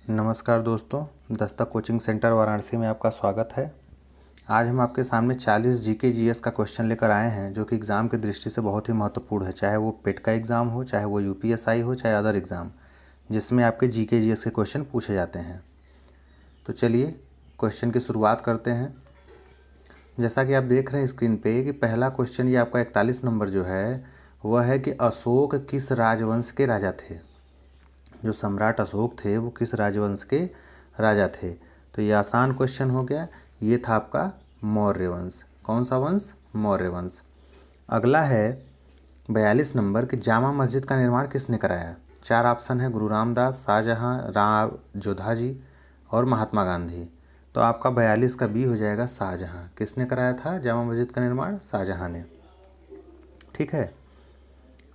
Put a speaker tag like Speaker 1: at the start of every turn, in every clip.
Speaker 1: नमस्कार दोस्तों, Dastak coaching centre Varanasi में आपका स्वागत है। आज हम आपके सामने 40 जीके जीएस का क्वेश्चन लेकर आए हैं जो कि एग्ज़ाम की दृष्टि से बहुत ही महत्वपूर्ण है। चाहे वो पेट का एग्ज़ाम हो, चाहे वो यूपीएसआई हो, चाहे अदर एग्ज़ाम जिसमें आपके जीके जीएस के क्वेश्चन पूछे जाते हैं। तो चलिए क्वेश्चन की शुरुआत करते हैं। जैसा कि आप देख रहे हैं स्क्रीन पे कि पहला क्वेश्चन ये आपका 41 नंबर जो है वह है कि अशोक किस राजवंश के राजा थे। जो सम्राट अशोक थे वो किस राजवंश के राजा थे। तो ये आसान क्वेश्चन हो गया। ये था आपका मौर्य वंश। कौन सा वंश? मौर्य वंश। अगला है 42 नंबर कि जामा मस्जिद का निर्माण किसने कराया। 4 ऑप्शन है, गुरु रामदास, शाहजहाँ, राव जोधाजी और महात्मा गांधी। तो आपका 42 का बी हो जाएगा शाहजहाँ। किसने कराया था जामा मस्जिद का निर्माण? शाहजहाँ ने। ठीक है।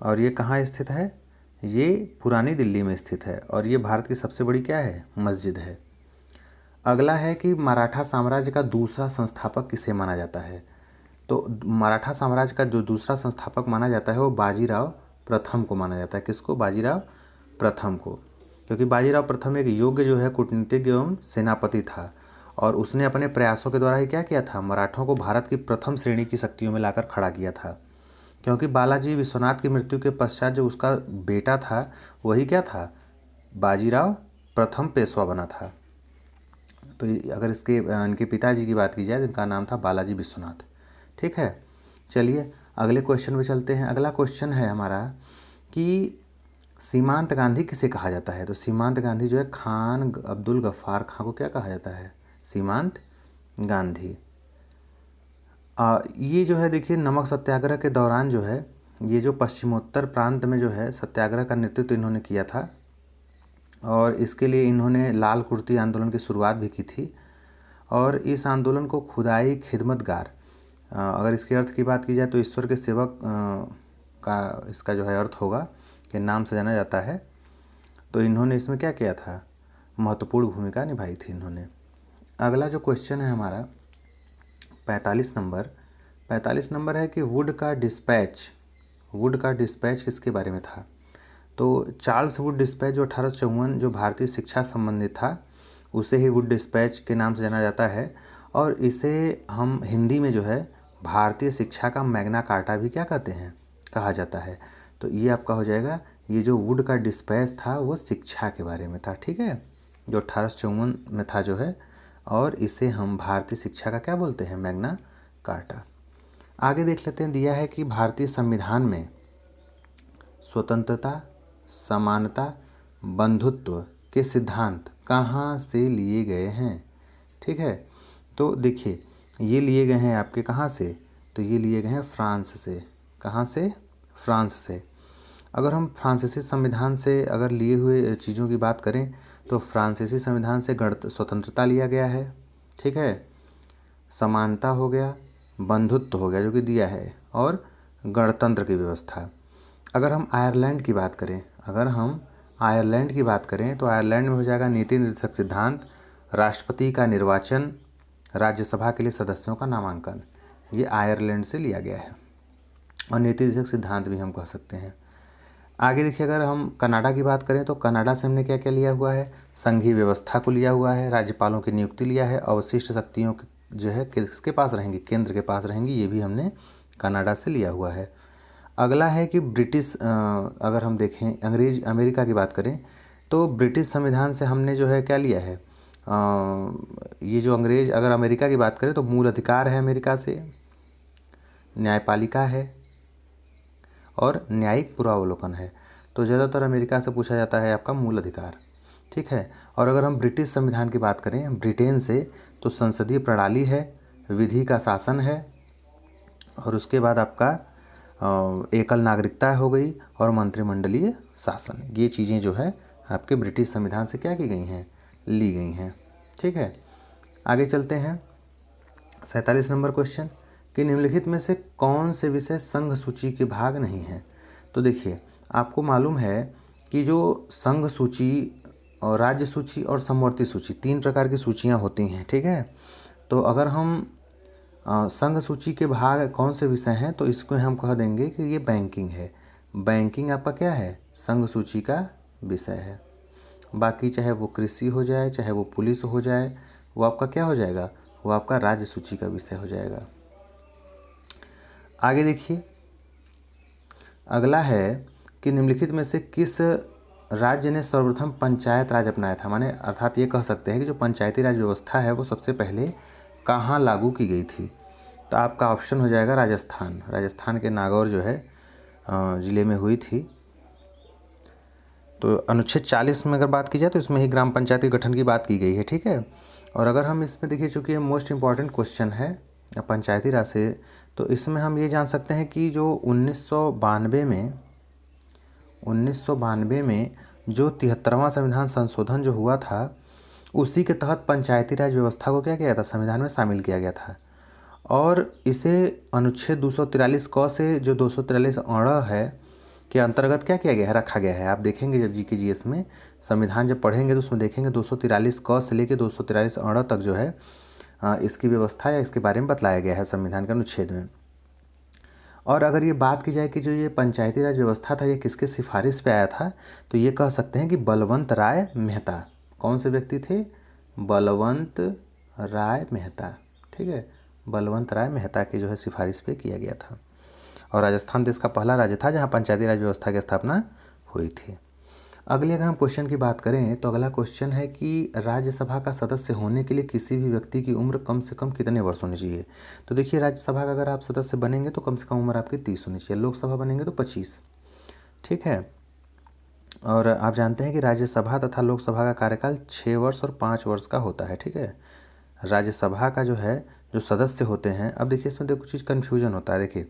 Speaker 1: और ये कहाँ स्थित है? ये पुरानी दिल्ली में स्थित है और ये भारत की सबसे बड़ी क्या है? मस्जिद है। अगला है कि मराठा साम्राज्य का दूसरा संस्थापक किसे माना जाता है। तो मराठा साम्राज्य का जो दूसरा संस्थापक माना जाता है वो बाजीराव प्रथम को माना जाता है। किसको? बाजीराव प्रथम को। क्योंकि बाजीराव प्रथम एक योग्य जो है कूटनीतिज्ञ एवं सेनापति था और उसने अपने प्रयासों के द्वारा ही क्या किया था? मराठों को भारत की प्रथम श्रेणी की शक्तियों में लाकर खड़ा किया था। क्योंकि बालाजी विश्वनाथ की मृत्यु के पश्चात जो उसका बेटा था वही क्या था? बाजीराव प्रथम पेशवा बना था। तो अगर इनके पिताजी की बात की जाए तो इनका नाम था बालाजी विश्वनाथ। ठीक है। चलिए अगले क्वेश्चन में चलते हैं। अगला क्वेश्चन है हमारा कि सीमांत गांधी किसे कहा जाता है। तो सीमांत गांधी जो है खान अब्दुल गफ्फार खां को क्या कहा जाता है? सीमांत गांधी। ये जो है देखिए नमक सत्याग्रह के दौरान जो है ये जो पश्चिमोत्तर प्रांत में जो है सत्याग्रह का नेतृत्व इन्होंने किया था और इसके लिए इन्होंने लाल कुर्ती आंदोलन की शुरुआत भी की थी। और इस आंदोलन को खुदाई खिदमतगार, अगर इसके अर्थ की बात की जाए तो ईश्वर के सेवक का इसका जो है अर्थ होगा कि नाम से जाना जाता है। तो इन्होंने इसमें क्या किया था? महत्वपूर्ण भूमिका निभाई थी इन्होंने। अगला जो क्वेश्चन है हमारा 45 नंबर है कि वुड का डिस्पैच किसके बारे में था। तो चार्ल्स वुड डिस्पैच जो 1854 जो भारतीय शिक्षा संबंधित था उसे ही वुड डिस्पैच के नाम से जाना जाता है और इसे हम हिंदी में जो है भारतीय शिक्षा का मैग्ना कार्टा भी क्या कहते हैं? कहा जाता है। तो ये आपका हो जाएगा, ये जो वुड का डिस्पैच था वो शिक्षा के बारे में था। ठीक है, जो 1854 में था जो है, और इसे हम भारतीय शिक्षा का क्या बोलते हैं? Magna carta. आगे देख लेते हैं। दिया है कि भारतीय संविधान में स्वतंत्रता, समानता, बंधुत्व के सिद्धांत कहाँ से लिए गए हैं। ठीक है। तो देखिए ये लिए गए हैं आपके कहाँ से? तो ये लिए गए हैं फ्रांस से। कहाँ से? फ्रांस से। अगर हम फ्रांसीसी संविधान से अगर लिए हुए चीज़ों की बात करें तो फ्रांसीसी संविधान से स्वतंत्रता लिया गया है। ठीक है। समानता हो गया, बंधुत्व हो गया जो कि दिया है, और गणतंत्र की व्यवस्था। अगर हम आयरलैंड की बात करें तो आयरलैंड में हो जाएगा नीति निर्देशक सिद्धांत, राष्ट्रपति का निर्वाचन, राज्यसभा के लिए सदस्यों का नामांकन। ये आयरलैंड से लिया गया है और नीति निर्देशक सिद्धांत भी हम कह सकते हैं। आगे देखिए अगर हम कनाडा की बात करें तो कनाडा से हमने क्या क्या लिया हुआ है? संघीय व्यवस्था को लिया हुआ है, राज्यपालों की नियुक्ति लिया है, अवशिष्ट शक्तियों जो है किसके पास रहेंगी? केंद्र के पास रहेंगी। ये भी हमने कनाडा से लिया हुआ है। अगला है कि ब्रिटिश, अगर हम देखें अमेरिका की बात करें तो ब्रिटिश संविधान से हमने जो है क्या लिया है? ये जो अगर अमेरिका की बात करें तो मूल अधिकार है अमेरिका से, न्यायपालिका है और न्यायिक पूर्वावलोकन है। तो ज़्यादातर अमेरिका से पूछा जाता है आपका मूल अधिकार। ठीक है। और अगर हम ब्रिटिश संविधान की बात करें ब्रिटेन से तो संसदीय प्रणाली है, विधि का शासन है, और उसके बाद आपका एकल नागरिकता हो गई और मंत्रिमंडलीय शासन। ये चीज़ें जो है आपके ब्रिटिश संविधान से क्या की गई हैं? ली गई हैं। ठीक है। आगे चलते हैं। 47 नंबर क्वेश्चन कि निम्नलिखित में से कौन से विषय संघ सूची के भाग नहीं है। तो देखिए आपको मालूम है कि जो संघ सूची और राज्य सूची और समवर्ती सूची 3 प्रकार की सूचियां होती हैं। ठीक है। तो अगर हम संघ सूची के भाग कौन से विषय हैं तो इसको हम कह देंगे कि ये बैंकिंग है। बैंकिंग आपका क्या है? संघ सूची का विषय है। बाकी चाहे वो कृषि हो जाए, चाहे वो पुलिस हो जाए, वो आपका क्या हो जाएगा, वो आपका राज्य सूची का विषय हो जाएगा। आगे देखिए, अगला है कि निम्नलिखित में से किस राज्य ने सर्वप्रथम पंचायत राज अपनाया था। माने अर्थात ये कह सकते हैं कि जो पंचायती राज व्यवस्था है वो सबसे पहले कहाँ लागू की गई थी। तो आपका ऑप्शन हो जाएगा राजस्थान। राजस्थान के नागौर जो है ज़िले में हुई थी। तो अनुच्छेद 40 में अगर बात की जाए तो इसमें ही ग्राम पंचायत के गठन की बात की गई है, ठीक है। और अगर हम इसमें देखिए, चूँकि ये मोस्ट इम्पॉर्टेंट क्वेश्चन है पंचायती राज से, तो इसमें हम ये जान सकते हैं कि जो 1992 में जो 73वां संविधान संशोधन जो हुआ था, उसी के तहत पंचायती राज व्यवस्था को क्या किया था, संविधान में शामिल किया गया था। और इसे अनुच्छेद 243 क से जो 243 अ है के अंतर्गत क्या किया गया है, रखा गया है। आप देखेंगे जब जीके जीएस में संविधान जब पढ़ेंगे तो उसमें देखेंगे 243 क से लेकर 243 अ तक जो है इसकी व्यवस्था या इसके बारे में बतलाया गया है संविधान के अनुच्छेद में। और अगर ये बात की जाए कि जो ये पंचायती राज व्यवस्था था ये किसके सिफारिश पे आया था, तो ये कह सकते हैं कि बलवंत राय मेहता। कौन से व्यक्ति थे, बलवंत राय मेहता, ठीक है। बलवंत राय मेहता की जो है सिफारिश पे किया गया था। और राजस्थान देश का पहला राज्य था जहाँ पंचायती राज व्यवस्था की स्थापना हुई थी। अगले अगर हम क्वेश्चन की बात करें तो अगला क्वेश्चन है कि राज्यसभा का सदस्य होने के लिए किसी भी व्यक्ति की उम्र कम से कम कितने वर्ष होनी चाहिए। तो देखिए, राज्यसभा का अगर आप सदस्य बनेंगे तो कम से कम उम्र आपकी 30 होनी चाहिए, लोकसभा बनेंगे तो 25, ठीक है। और आप जानते हैं कि राज्यसभा तथा लोकसभा का कार्यकाल 6 वर्ष और 5 वर्ष का होता है, ठीक है। राज्यसभा का जो है जो सदस्य होते हैं, अब देखिए इसमें कुछ चीज़ कन्फ्यूजन होता है। देखिए,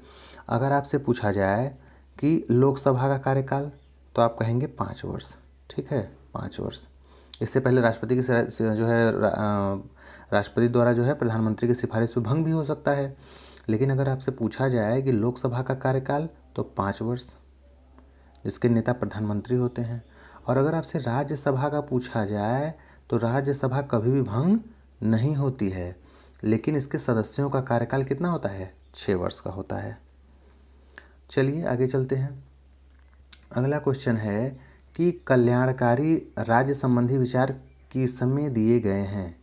Speaker 1: अगर आपसे पूछा जाए कि लोकसभा का कार्यकाल, तो आप कहेंगे 5 वर्ष, ठीक है, 5 वर्ष। इससे पहले राष्ट्रपति की जो है राष्ट्रपति द्वारा जो है प्रधानमंत्री की सिफारिश पर भंग भी हो सकता है। लेकिन अगर आपसे पूछा जाए कि लोकसभा का कार्यकाल, तो 5 वर्ष, जिसके नेता प्रधानमंत्री होते हैं। और अगर आपसे राज्यसभा का पूछा जाए तो राज्यसभा कभी भी भंग नहीं होती है, लेकिन इसके सदस्यों का कार्यकाल कितना होता है, 6 वर्ष का होता है। चलिए आगे चलते हैं। अगला क्वेश्चन है कि कल्याणकारी राज्य संबंधी विचार किसमें दिए गए हैं।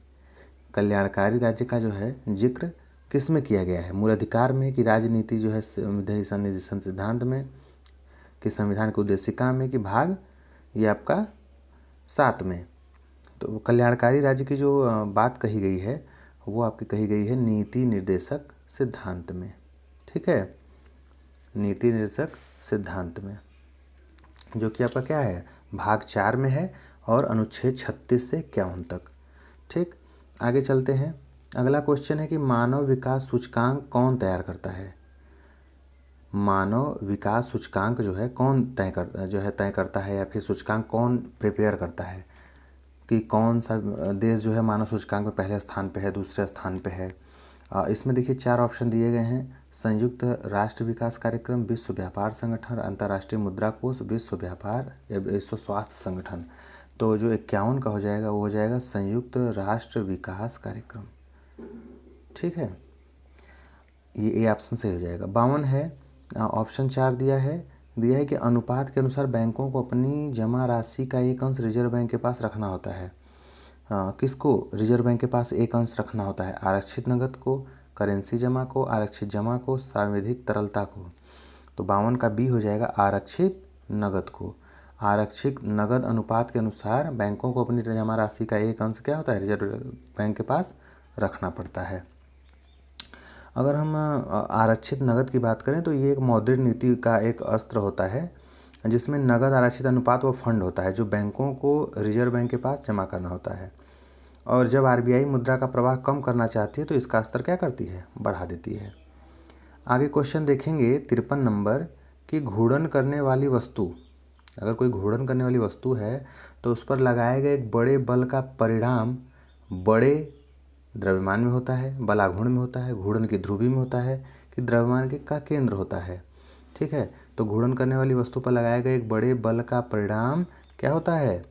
Speaker 1: कल्याणकारी राज्य का जो है जिक्र किस में किया गया है, मूल अधिकार में, कि राजनीति जो है निदेशन सिद्धांत में, कि संविधान की उद्देशिका में, कि भाग ये आपका 7 में। तो कल्याणकारी राज्य की जो बात कही गई है वो आपकी कही गई है नीति निर्देशक सिद्धांत में, ठीक है, नीति निर्देशक सिद्धांत में, जो कि आपका क्या है, भाग 4 में है और अनुच्छेद 36 से 51 तक, ठीक। आगे चलते हैं। अगला क्वेश्चन है कि मानव विकास सूचकांक कौन तैयार करता है। मानव विकास सूचकांक जो है कौन तय करता है, या फिर सूचकांक कौन प्रिपेयर करता है, कि कौन सा देश जो है मानव सूचकांक में पहले स्थान पे है, दूसरे स्थान पे है। इसमें देखिए 4 ऑप्शन दिए गए हैं, संयुक्त राष्ट्र विकास कार्यक्रम, विश्व व्यापार संगठन, अंतर्राष्ट्रीय मुद्रा कोष, विश्व व्यापार या विश्व स्वास्थ्य संगठन। तो जो 51 का हो जाएगा वो हो जाएगा संयुक्त राष्ट्र विकास कार्यक्रम, ठीक है, ये ऑप्शन सही हो जाएगा। 52 है, ऑप्शन 4 दिया है कि अनुपात के अनुसार बैंकों को अपनी जमा राशि का एक अंश रिजर्व बैंक के पास रखना होता है। किसको रिजर्व बैंक के पास एक अंश रखना होता है, आरक्षित नगद को, करेंसी जमा को, आरक्षित जमा को, सांविधिक तरलता को। तो 52 का बी हो जाएगा आरक्षित नगद को। आरक्षित नगद अनुपात के अनुसार बैंकों को अपनी जमा राशि का एक अंश क्या होता है, रिजर्व बैंक के पास रखना पड़ता है। अगर हम आरक्षित नगद की बात करें तो ये एक मौद्रिक नीति का एक अस्त्र होता है, जिसमें नगद आरक्षित अनुपात व फंड होता है जो बैंकों को रिजर्व बैंक के पास जमा करना होता है। और जब आरबीआई मुद्रा का प्रवाह कम करना चाहती है तो इसका स्तर क्या करती है, बढ़ा देती है। आगे क्वेश्चन देखेंगे 53 नंबर, कि घूर्णन करने वाली वस्तु, अगर कोई घूर्णन करने वाली वस्तु है तो उस पर लगाए गए एक बड़े बल का परिणाम बड़े द्रव्यमान में होता है, बलाघूर्ण में होता है, घूर्णन की ध्रुवी में होता है, कि द्रव्यमान का केंद्र होता है, ठीक है। तो घूर्णन करने वाली वस्तु पर लगाए गए एक बड़े बल का परिणाम क्या होता है,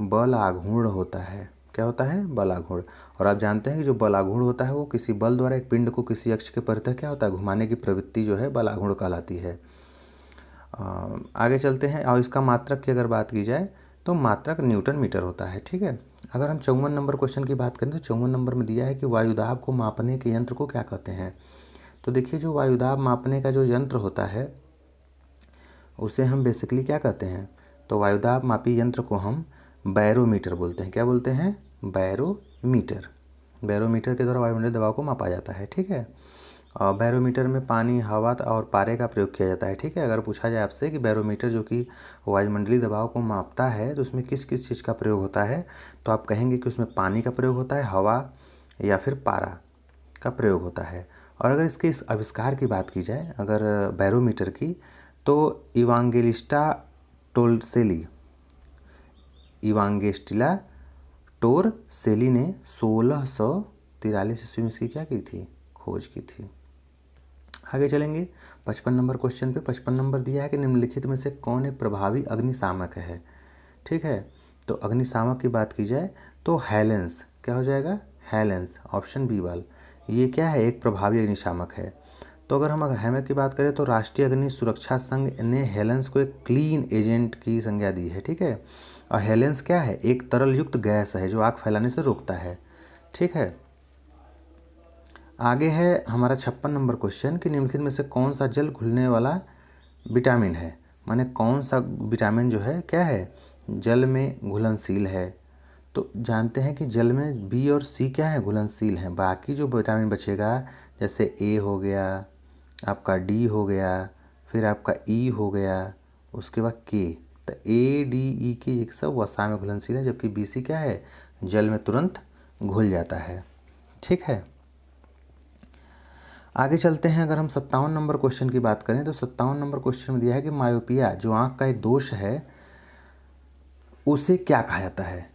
Speaker 1: बलाघूर्ण होता है। क्या होता है, बलाघूर्ण। और आप जानते हैं कि जो बलाघूर्ण होता है वो किसी बल द्वारा एक पिंड को किसी अक्ष के परितः क्या होता है, घुमाने की प्रवृत्ति जो है बलाघूर्ण कहलाती है। आगे चलते हैं। और इसका मात्रक की अगर बात की जाए तो मात्रक न्यूटन मीटर होता है। ठीक है, अगर हम 54 नंबर क्वेश्चन की बात करें तो 54 नंबर में दिया है कि वायुदाब को मापने के यंत्र को क्या कहते हैं। तो देखिए, जो वायुदाब मापने का जो यंत्र होता है उसे हम बेसिकली क्या कहते हैं, तो वायुदाब मापी यंत्र को हम बैरोमीटर बोलते हैं। क्या बोलते हैं? बैरोमीटर। बैरोमीटर के द्वारा वायुमंडलीय दबाव को मापा जाता है। ठीक है, और बैरोमीटर में पानी, हवा और पारे का प्रयोग किया जाता है। ठीक है, अगर पूछा जाए आपसे कि बैरोमीटर जो कि वायुमंडलीय दबाव को मापता है तो उसमें किस किस चीज़ का प्रयोग होता है, तो आप कहेंगे कि उसमें पानी का प्रयोग होता है, हवा या फिर पारा का प्रयोग होता है। और अगर इसके इस आविष्कार की बात की जाए अगर बैरोमीटर की, तो इवांगेस्टिला टोरसेली ने 1643 ईस्वी में इसकी क्या की थी? खोज की थी। आगे चलेंगे 55 नंबर क्वेश्चन पे। 55 नंबर दिया है कि निम्नलिखित में से कौन एक प्रभावी अग्निशामक है। ठीक है, तो अग्निशामक की बात की जाए तो हेलेंस, क्या हो जाएगा? हेलेंस, ऑप्शन बी वाल। ये क्या है? एक प्रभावी अग्निशामक है। तो अगर हम हेमक की बात करें तो राष्ट्रीय अग्नि सुरक्षा संघ ने हेलेंस को एक क्लीन एजेंट की संज्ञा दी है। ठीक है, और हेलेंस क्या है? एक तरल युक्त गैस है जो आग फैलाने से रोकता है। ठीक है, आगे है हमारा 56 नंबर क्वेश्चन कि निम्नलिखित में से कौन सा जल घुलने वाला विटामिन है। माने कौन सा विटामिन जो है क्या है? जल में घुलनशील है। तो जानते हैं कि जल में बी और सी क्या है? घुलनशील हैं। बाकी जो विटामिन बचेगा जैसे ए हो गया, आपका डी हो गया, फिर आपका ई हो गया, उसके बाद के, तो ए डी ई के एक सब वसा में घुलनशील है, जबकि बी सी क्या है? जल में तुरंत घुल जाता है। ठीक है, आगे चलते हैं। अगर हम 57 नंबर क्वेश्चन की बात करें तो 57 नंबर क्वेश्चन में दिया है कि मायोपिया जो आँख का एक दोष है उसे क्या कहा जाता है।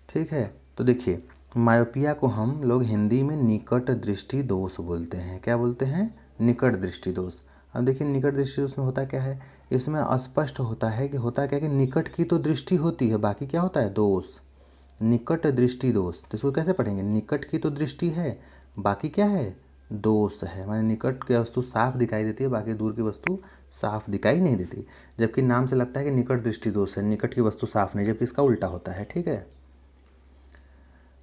Speaker 1: ठीक है, तो देखिए, मायोपिया को हम लोग हिंदी में निकट दृष्टि दोष बोलते हैं। क्या बोलते हैं? निकट दृष्टि दोष। अब देखिए, निकट दृष्टि दोष में होता क्या है? इसमें अस्पष्ट होता है कि होता क्या कि निकट की तो दृष्टि होती है, बाकी क्या होता है? दोष। निकट दृष्टि दोष, तो इसको कैसे पढ़ेंगे? निकट की तो दृष्टि है, बाकी क्या है? दोष है। माने निकट की वस्तु साफ दिखाई देती है, बाकी दूर की वस्तु साफ दिखाई नहीं देती। जबकि नाम से लगता है कि निकट दृष्टि दोष है, निकट की वस्तु साफ नहीं, जबकि इसका उल्टा होता है। ठीक है,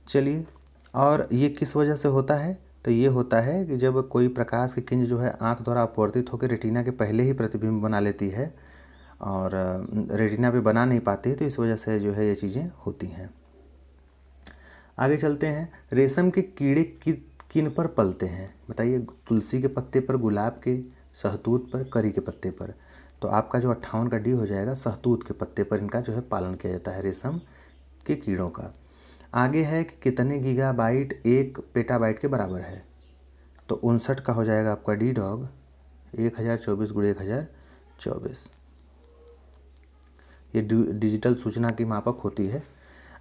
Speaker 1: चलिए, और ये किस वजह से होता है? तो ये होता है कि जब कोई प्रकाश की किरण जो है आँख द्वारा अपवर्तित होकर रेटिना के पहले ही प्रतिबिंब बना लेती है और रेटिना पे बना नहीं पाती, तो इस वजह से जो है ये चीज़ें होती हैं। आगे चलते हैं। रेशम के कीड़े किन पर पलते हैं? बताइए। तुलसी के पत्ते पर, गुलाब के, शहतूत पर, करी के पत्ते पर। तो आपका जो 58 का डी हो जाएगा, शहतूत के पत्ते पर इनका जो है पालन किया जाता है रेशम के कीड़ों का। आगे है कि कितने गीगाबाइट एक पेटाबाइट के बराबर है। तो 59 का हो जाएगा आपका डी डॉग, 1024 गुणे 1024। ये डिजिटल सूचना की मापक होती है।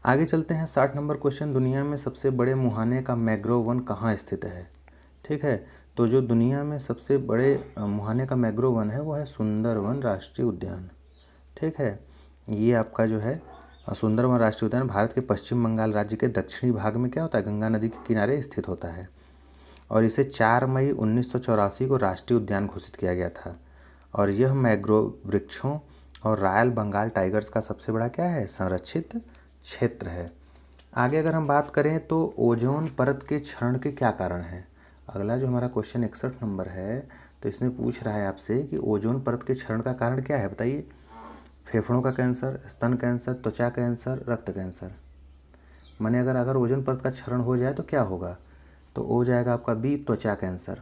Speaker 1: आगे चलते हैं 60 नंबर क्वेश्चन। दुनिया में सबसे बड़े मुहाने का मैंग्रोव वन कहाँ स्थित है? ठीक है, तो जो दुनिया में सबसे बड़े मुहाने का मैंग्रोव वन है वो है सुंदरवन राष्ट्रीय उद्यान। ठीक है, ये आपका जो है सुंदरवन राष्ट्रीय उद्यान भारत के पश्चिम बंगाल राज्य के दक्षिणी भाग में क्या होता है? गंगा नदी के किनारे स्थित होता है, और इसे 4 मई 1984 को राष्ट्रीय उद्यान घोषित किया गया था। और यह मैंग्रोव वृक्षों और रॉयल बंगाल टाइगर्स का सबसे बड़ा क्या है? संरक्षित क्षेत्र है। आगे अगर हम बात करें तो ओजोन परत के क्षरण के क्या कारण हैं? अगला जो हमारा क्वेश्चन 61 नंबर है, तो इसमें पूछ रहा है आपसे कि ओजोन परत के क्षरण का कारण क्या है, बताइए। फेफड़ों का कैंसर, स्तन कैंसर, त्वचा कैंसर, रक्त कैंसर। माने अगर ओजोन परत का क्षरण हो जाए तो क्या होगा? तो हो जाएगा आपका बी, त्वचा कैंसर।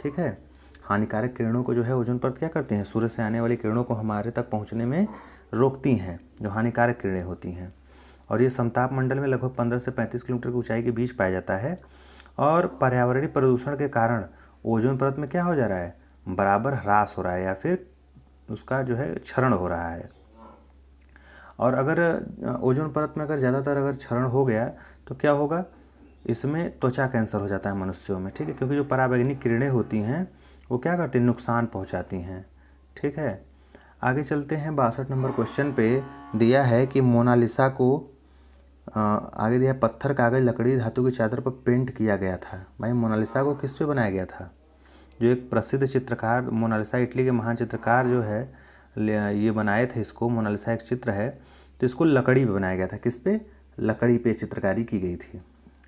Speaker 1: ठीक है, हानिकारक किरणों को जो है ओजोन परत क्या करती हैं? सूर्य से आने वाली किरणों को हमारे तक पहुंचने में रोकती हैं, जो हानिकारक किरणें होती हैं। और ये समताप मंडल में लगभग 15 से 35 किलोमीटर की ऊंचाई के बीच पाया जाता है। और पर्यावरणीय प्रदूषण के कारण ओजोन परत में क्या हो जा रहा है? बराबर ह्रास हो रहा है या फिर उसका जो है क्षरण हो रहा है। और अगर ओजोन परत में ज़्यादातर अगर क्षरण हो गया तो क्या होगा? इसमें त्वचा कैंसर हो जाता है मनुष्यों में। ठीक है, क्योंकि जो पराबैंगनी किरणें होती हैं वो क्या करती हैं? नुकसान पहुंचाती हैं। ठीक है, आगे चलते हैं। 62 नंबर क्वेश्चन पे दिया है कि मोनालिसा को आगे दिया पत्थर, कागज, लकड़ी, धातु की चादर पर पेंट किया गया था। भाई मोनालिसा को किस पे बनाया गया था? जो एक प्रसिद्ध चित्रकार, मोनालिसा इटली के महान चित्रकार जो है ये बनाए थे इसको, मोनालिसा एक चित्र है, तो इसको लकड़ी पे बनाया गया था। किस पे? लकड़ी पे चित्रकारी की गई थी।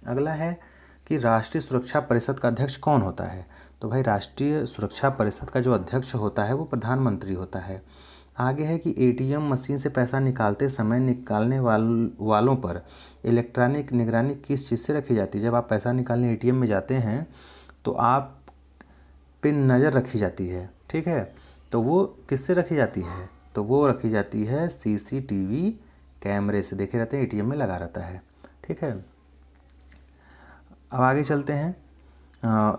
Speaker 1: अगला है कि राष्ट्रीय सुरक्षा परिषद का अध्यक्ष कौन होता है? तो भाई राष्ट्रीय सुरक्षा परिषद का जो अध्यक्ष होता है वो प्रधानमंत्री होता है। आगे है कि एटीएम मशीन से पैसा निकालते समय निकालने वालों पर इलेक्ट्रॉनिक निगरानी किस चीज़ से रखी जाती है? जब आप पैसा निकालने एटीएम में जाते हैं तो आप पे नज़र रखी जाती है, ठीक है, तो वो किससे रखी जाती है? तो वो रखी जाती है सीसीटीवी कैमरे से। देखे रहते हैं एटीएम में लगा रहता है, ठीक है। अब आगे चलते हैं।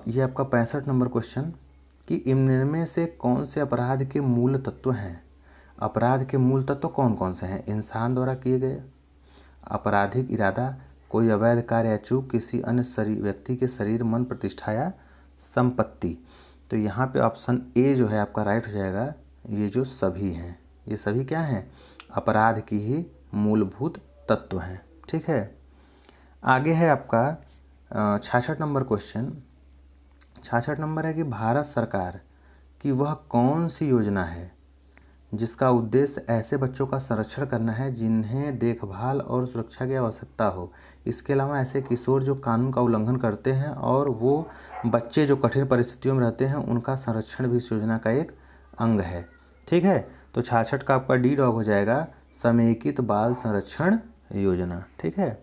Speaker 1: ये आपका 65 नंबर क्वेश्चन कि इनमें से कौन से अपराध के मूल तत्व हैं? अपराध के मूल तत्व कौन कौन से हैं? इंसान द्वारा किए गए, आपराधिक इरादा, कोई अवैध कार्य या चूक, किसी अन्य व्यक्ति के शरीर, मन, प्रतिष्ठा या संपत्ति। तो यहाँ पे ऑप्शन ए जो है आपका राइट हो जाएगा। ये जो सभी हैं, ये सभी क्या हैं? अपराध की ही मूलभूत तत्व हैं, ठीक है। आगे है आपका 66 नंबर क्वेश्चन। 66 नंबर है कि भारत सरकार की वह कौन सी योजना है जिसका उद्देश्य ऐसे बच्चों का संरक्षण करना है जिन्हें देखभाल और सुरक्षा की आवश्यकता हो। इसके अलावा ऐसे किशोर जो कानून का उल्लंघन करते हैं और वो बच्चे जो कठिन परिस्थितियों में रहते हैं उनका संरक्षण भी इस योजना का एक अंग है, ठीक है। तो 66 का आपका डी डॉग हो जाएगा, समेकित बाल संरक्षण योजना, ठीक है।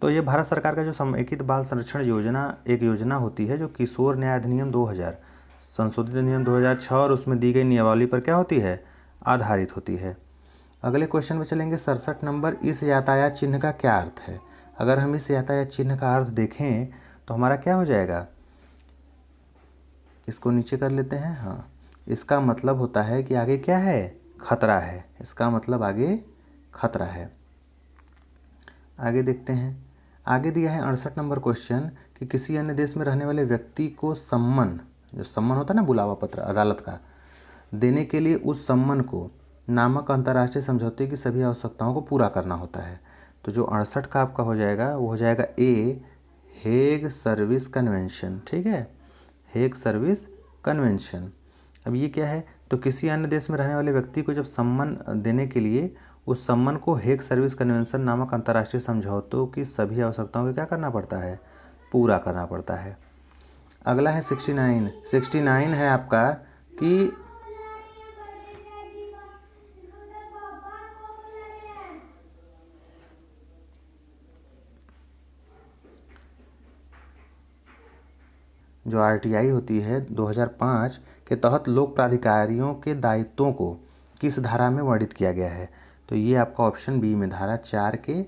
Speaker 1: तो ये भारत सरकार का जो समेकित बाल संरक्षण योजना एक योजना होती है जो किशोर न्याय अधिनियम 2000 संशोधित अधिनियम 2006 और उसमें दी गई नियमावली पर क्या होती है? आधारित होती है। अगले क्वेश्चन में चलेंगे 67 नंबर। इस यातायात चिन्ह का क्या अर्थ है? अगर हम इस यातायात चिन्ह का अर्थ देखें तो हमारा क्या हो जाएगा? इसको नीचे कर लेते हैं। हाँ, इसका मतलब होता है कि आगे क्या है? खतरा है। इसका मतलब आगे खतरा है। आगे देखते हैं। आगे दिया है 68 नंबर क्वेश्चन कि किसी अन्य देश में रहने वाले व्यक्ति को सम्मन, जो सम्मन होता है ना बुलावा पत्र अदालत का, देने के लिए उस सम्मन को नामक अंतर्राष्ट्रीय समझौते की सभी आवश्यकताओं को पूरा करना होता है। तो जो 68 का आपका हो जाएगा वो हो जाएगा ए, हेग सर्विस कन्वेंशन, ठीक है, हेग सर्विस कन्वेंशन। अब ये क्या है? तो किसी अन्य देश में रहने वाले व्यक्ति को जब सम्मन देने के लिए उस सम्मन को हेग सर्विस कन्वेंशन नामक अंतर्राष्ट्रीय समझौतों की सभी आवश्यकताओं को क्या करना पड़ता है? पूरा करना पड़ता है। अगला है 69 है आपका कि जो आरटीआई होती है 2005 के तहत लोक प्राधिकारियों के दायित्वों को किस धारा में वर्णित किया गया है? तो ये आपका ऑप्शन बी में धारा 4 के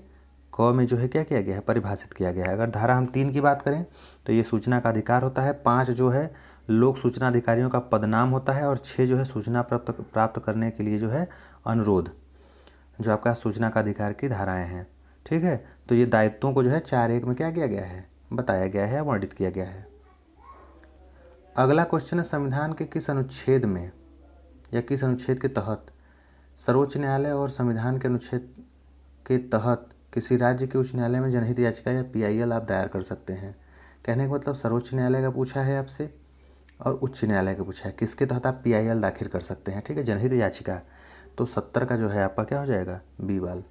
Speaker 1: क में जो है क्या किया गया है? परिभाषित किया गया है। अगर धारा हम 3 की बात करें तो ये सूचना का अधिकार होता है, 5 जो है लोक सूचना अधिकारियों का पदनाम होता है और 6 जो है सूचना प्राप्त करने के लिए जो है अनुरोध, जो आपका सूचना का अधिकार की धाराएं हैं, ठीक है। तो ये दायित्वों को जो है 4(1) में क्या किया गया है? बताया गया है, वर्णित किया गया है। अगला क्वेश्चन है संविधान के किस अनुच्छेद में या किस अनुच्छेद के तहत सर्वोच्च न्यायालय और संविधान के अनुच्छेद के तहत किसी राज्य के उच्च न्यायालय में जनहित याचिका या पीआईएल आप दायर कर सकते हैं? कहने का मतलब सर्वोच्च न्यायालय का पूछा है आपसे और उच्च न्यायालय का पूछा है, किसके तहत आप पीआईएल दाखिल कर सकते हैं, ठीक है, जनहित याचिका। तो 70 का जो है आपका क्या हो जाएगा? बी वाल।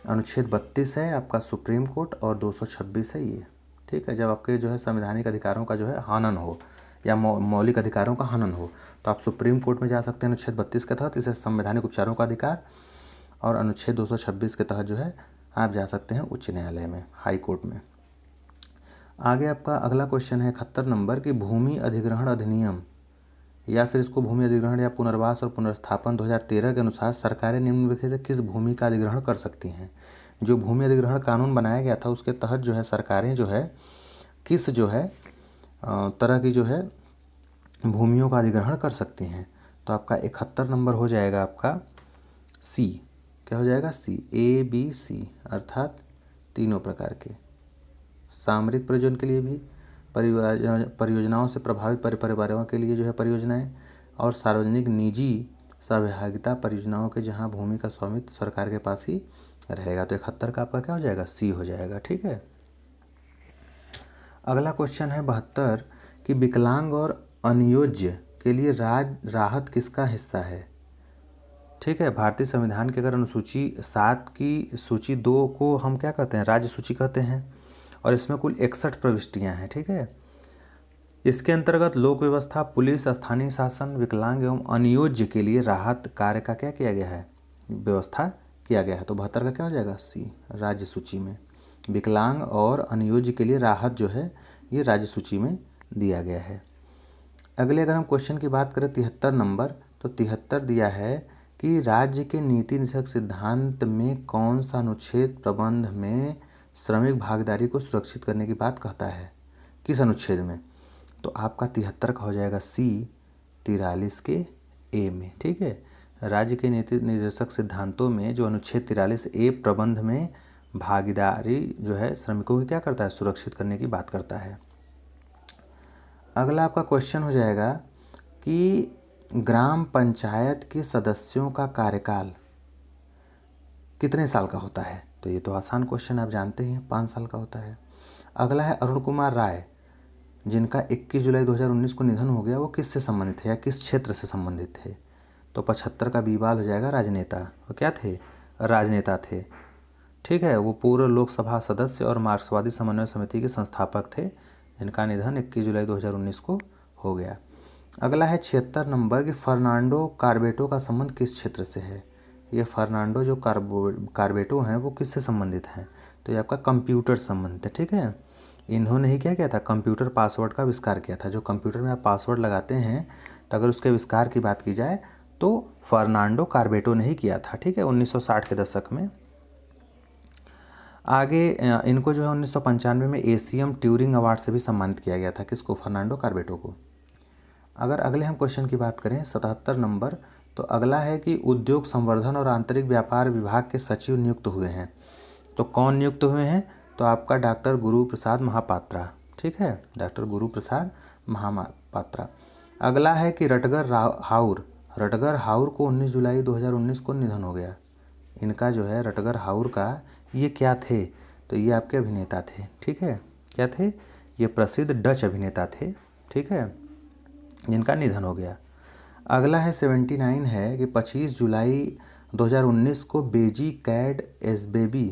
Speaker 1: अनुच्छेद 32 है आपका सुप्रीम कोर्ट और 226 है ये, ठीक है। जब आपके जो है संवैधानिक अधिकारों का जो है हनन हो या मौलिक अधिकारों का हनन हो तो आप सुप्रीम कोर्ट में जा सकते हैं अनुच्छेद 32 के तहत, इसे संवैधानिक उपचारों का अधिकार, और अनुच्छेद 226 के तहत जो है आप जा सकते हैं उच्च न्यायालय में, हाई कोर्ट में। आगे आपका अगला क्वेश्चन है 71 नंबर कि भूमि अधिग्रहण अधिनियम या फिर इसको भूमि अधिग्रहण या पुनर्वास और पुनर्स्थापन 2013 के अनुसार सरकारें निम्नलिखित से किस भूमि का अधिग्रहण कर सकती हैं? जो भूमि अधिग्रहण कानून बनाया गया था उसके तहत जो है सरकारें जो है किस जो है तरह की जो है भूमियों का अधिग्रहण कर सकती हैं? तो आपका 71 नंबर हो जाएगा आपका सी। क्या हो जाएगा? सी, ए बी सी, अर्थात तीनों प्रकार के। सामरिक प्रयोजन के लिए भी परियोजनाओं से प्रभावित परिवारों के लिए जो है परियोजनाएं, और सार्वजनिक निजी सहभागिता परियोजनाओं के जहां भूमि का स्वामित्व सरकार के पास ही रहेगा। तो 71 का आपका क्या हो जाएगा? सी हो जाएगा, ठीक है। अगला क्वेश्चन है 72 कि विकलांग और अनियोज्य के लिए राहत किसका हिस्सा है? ठीक है। भारतीय संविधान के अगर अनुसूची 7 की सूची 2 को हम क्या कहते हैं, राज्य सूची कहते हैं, और इसमें कुल 61 प्रविष्टियाँ हैं। ठीक है। इसके अंतर्गत लोक व्यवस्था, पुलिस, स्थानीय शासन, विकलांग एवं अनियोज्य के लिए राहत कार्य का क्या किया गया है, व्यवस्था किया गया है। तो 72 का क्या हो जाएगा, सी, राज्य सूची में। विकलांग और अनियोज्य के लिए राहत जो है ये राज्य सूची में दिया गया है। अगले अगर हम क्वेश्चन की बात करें 73 नंबर, तो 73 दिया है कि राज्य के नीति निर्देशक सिद्धांत में कौन सा अनुच्छेद प्रबंध में श्रमिक भागीदारी को सुरक्षित करने की बात कहता है, किस अनुच्छेद में। तो आपका 73 का हो जाएगा सी, 43 के ए में। ठीक है। राज्य के नीति निर्देशक सिद्धांतों में जो अनुच्छेद 43 ए प्रबंध में भागीदारी जो है श्रमिकों की क्या करता है, सुरक्षित करने की बात करता है। अगला आपका क्वेश्चन हो जाएगा कि ग्राम पंचायत के सदस्यों का कार्यकाल कितने साल का होता है। तो ये तो आसान क्वेश्चन आप जानते हैं, 5 साल का होता है। अगला है अरुण कुमार राय, जिनका 21 जुलाई 2019 को निधन हो गया, वो किससे संबंधित है या किस क्षेत्र से संबंधित थे। तो 75 का बीबाल हो जाएगा राजनेता। वो क्या थे, राजनेता थे। ठीक है। वो पूर्व लोकसभा सदस्य और मार्क्सवादी समन्वय समिति के संस्थापक थे, जिनका निधन 21 जुलाई 2019 को हो गया। अगला है 76 नंबर कि फर्नांडो कार्बेटो का संबंध किस क्षेत्र से है। ये फर्नांडो जो कार्बेटो हैं वो किससे संबंधित हैं। तो ये आपका कंप्यूटर संबंधित है। ठीक है। इन्होंने ही क्या किया था, कंप्यूटर पासवर्ड का आविष्कार किया था। जो कंप्यूटर में आप पासवर्ड लगाते हैं, तो अगर उसके आविष्कार की बात की जाए तो फर्नांडो कार्बेटो ने ही किया था। ठीक है, 1960 के दशक में। आगे इनको जो है 1995 में एशियम ट्यूरिंग अवार्ड से भी सम्मानित किया गया था। किसको, फर्नांडो कार्बेटो को। अगर अगले हम क्वेश्चन की बात करें 77 नंबर, तो अगला है कि उद्योग संवर्धन और आंतरिक व्यापार विभाग के सचिव नियुक्त हुए हैं। तो कौन नियुक्त हुए हैं, तो आपका डॉक्टर गुरु प्रसाद महापात्रा। ठीक है, डॉक्टर गुरु प्रसाद महापात्रा। अगला है कि रटगर हाउर को 19 जुलाई 2019 को निधन हो गया। इनका जो है रटगर हाउर का, ये क्या थे, तो ये आपके अभिनेता थे। ठीक है, क्या थे, ये प्रसिद्ध डच अभिनेता थे। ठीक है, जिनका निधन हो गया। अगला है 79 है कि 25 जुलाई 2019 को बेजी कैड एसबेबी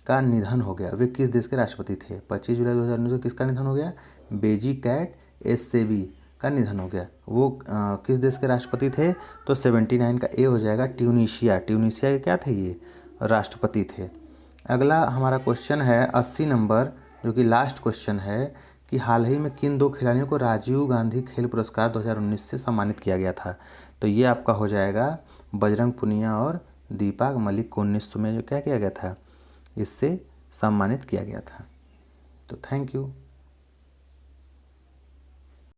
Speaker 1: का निधन हो गया। वे किस देश के राष्ट्रपति थे। 25 जुलाई 2019 को किसका निधन हो गया, बेजी कैड एसबेबी का निधन हो गया। वो किस देश के राष्ट्रपति थे, तो 79 का ए हो जाएगा ट्यूनीशिया के क्या थे, ये राष्ट्रपति थे। अगला हमारा क्वेश्चन है 80 नंबर, जो कि लास्ट क्वेश्चन है कि हाल ही में किन 2 खिलाड़ियों को राजीव गांधी खेल पुरस्कार 2019 से सम्मानित किया गया था। तो ये आपका हो जाएगा बजरंग पुनिया और दीपा मलिक को 1900 में जो क्या किया गया था, इससे सम्मानित किया गया था। तो थैंक यू।